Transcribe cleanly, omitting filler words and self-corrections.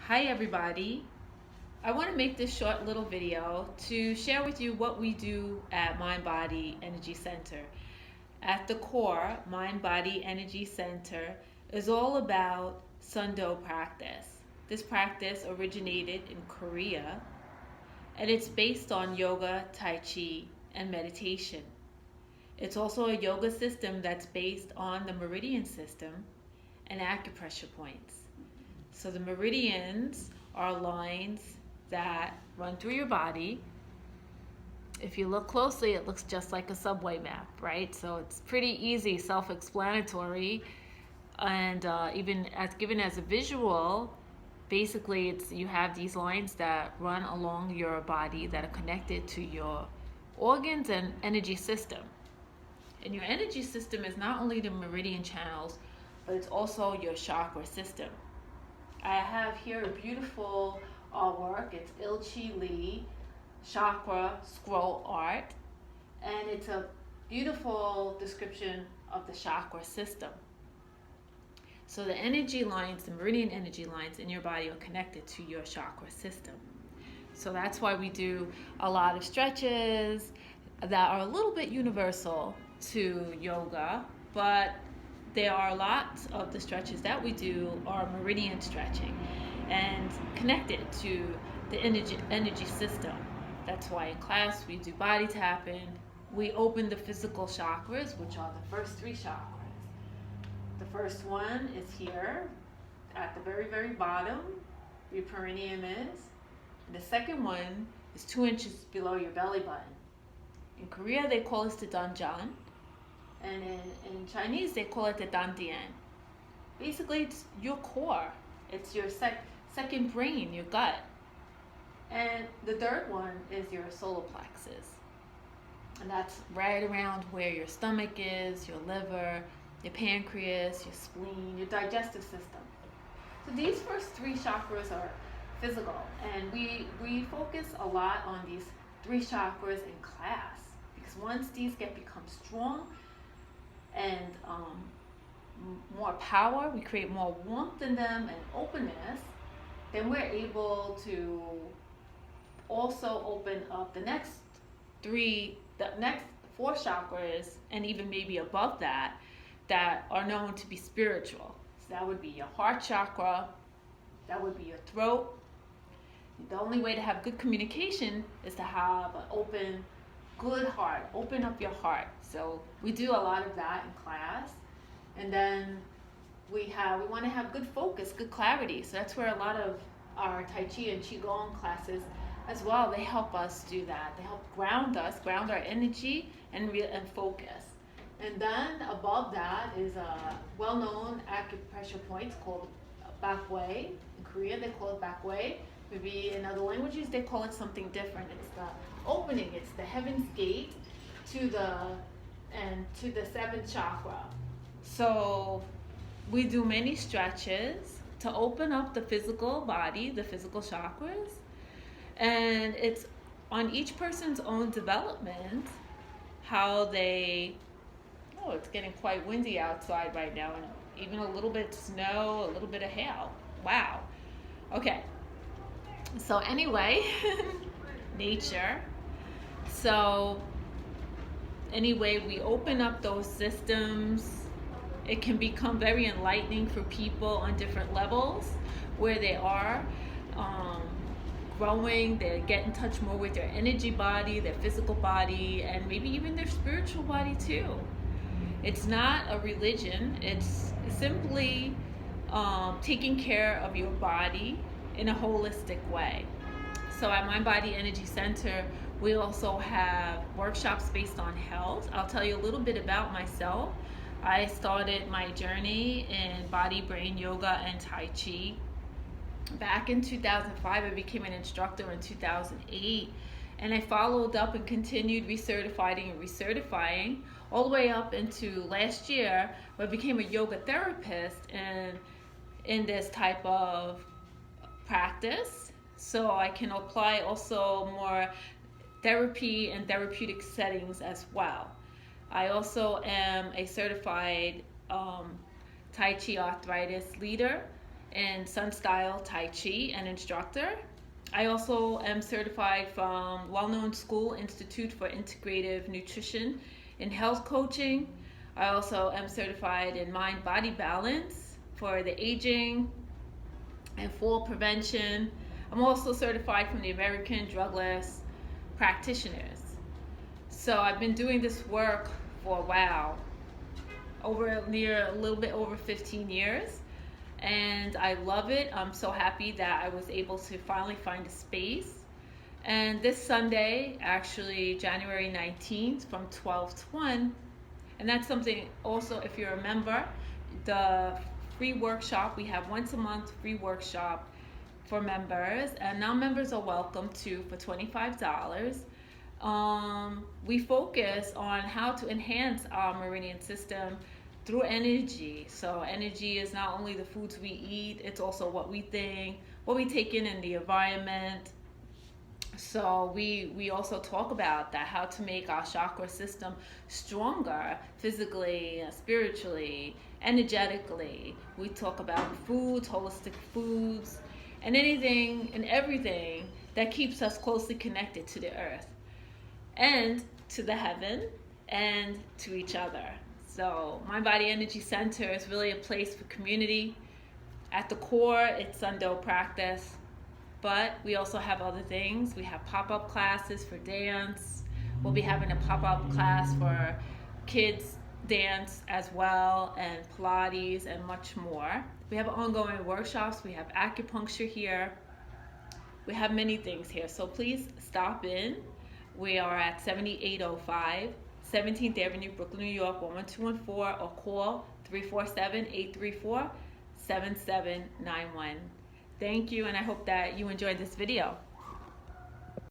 Hi everybody. I want to make this short little video to share with you what we do at Mind Body Energy Center. At the core, Mind Body Energy Center is all about Sundo practice. This practice originated in Korea and it's based on yoga, tai chi, and meditation. It's also a yoga system that's based on the meridian system and acupressure points. So the meridians are lines that run through your body. If you look closely, it looks just like a subway map, right? So it's pretty easy, self-explanatory, and even as given as a visual, basically you have these lines that run along your body that are connected to your organs and energy system. And your energy system is not only the meridian channels, but it's also your chakra system. I have here a beautiful artwork. It's Ilchi Lee chakra scroll art, and it's a beautiful description of the chakra system. So the energy lines, the meridian energy lines in your body are connected to your chakra system. So that's why we do a lot of stretches that are a little bit universal to yoga, but there are lots of the stretches that we do are meridian stretching and connected to the energy system. That's why in class we do body tapping. We open the physical chakras, which are the first three chakras. The first one is here at the very, very bottom, where your perineum is. The second one is 2 inches below your belly button. In Korea, they call this the danjan. And in Chinese, they call it the dandian. Basically, it's your core. It's your second brain, your gut. And the third one is your solar plexus. And that's right around where your stomach is, your liver, your pancreas, your spleen, your digestive system. So these first three chakras are physical. And we focus a lot on these three chakras in class. Because once these become strong, and more power, we create more warmth in them and openness, then we're able to also open up the next four chakras, and even maybe above that are known to be spiritual. So that would be your heart chakra, that would be your throat. The only way to have good communication is to have an open, good heart. Open up your heart. So we do a lot of that in class. And then we want to have good focus, good clarity. So that's where a lot of our Tai Chi and Qigong classes as well, they help us do that. They help ground us, ground our energy and focus. And then above that is a well-known acupressure point called Bakway. In Korea, they call it Bakway. Maybe in other languages, they call it something different. It's the opening, it's the heaven's gate to the seventh chakra. So we do many stretches to open up the physical body, the physical chakras, and it's on each person's own development how they, it's getting quite windy outside right now, and even a little bit snow, a little bit of hail. Wow. Okay. So anyway, nature. So anyway, we open up those systems. It can become very enlightening for people on different levels where they are growing. They get in touch more with their energy body, their physical body, and maybe even their spiritual body too. It's not a religion. It's simply taking care of your body in a holistic way. So at Mind Body Energy Center, we also have workshops based on health. I'll tell you a little bit about myself. I started my journey in body, brain, yoga, and Tai Chi back in 2005. I became an instructor in 2008, and I followed up and continued recertifying all the way up into last year, where I became a yoga therapist and in this type of practice, so I can apply also more therapy and therapeutic settings as well. I also am a certified Tai Chi arthritis leader, in Sun Style Tai Chi and instructor. I also am certified from well-known school Institute for Integrative Nutrition and Health Coaching. I also am certified in mind-body balance for the aging and fall prevention. I'm also certified from the American Drugless Practitioners. So I've been doing this work for a while, a little bit over 15 years, and I love it. I'm so happy that I was able to finally find a space. And this Sunday, actually January 19th from 12 to 1, and that's something also, if you're a member, the free workshop, we have once a month free workshop for members, and non-members are welcome to for $25. We focus on how to enhance our meridian system through energy. So energy is not only the foods we eat, it's also what we think, what we take in the environment. So we also talk about that, how to make our chakra system stronger physically, spiritually, energetically. We talk about foods, holistic foods, and anything and everything that keeps us closely connected to the earth and to the heaven and to each other. So Mind Body Energy Center is really a place for community. At the core, it's Sundo practice, but we also have other things. We have pop-up classes for dance. We'll be having a pop-up class for kids dance as well, and Pilates and much more. We have ongoing workshops. We have acupuncture here. We have many things here, so please stop in. We are at 7805 17th Avenue, Brooklyn, New York, 11214, or call 347-834-7791. Thank you, and I hope that you enjoyed this video.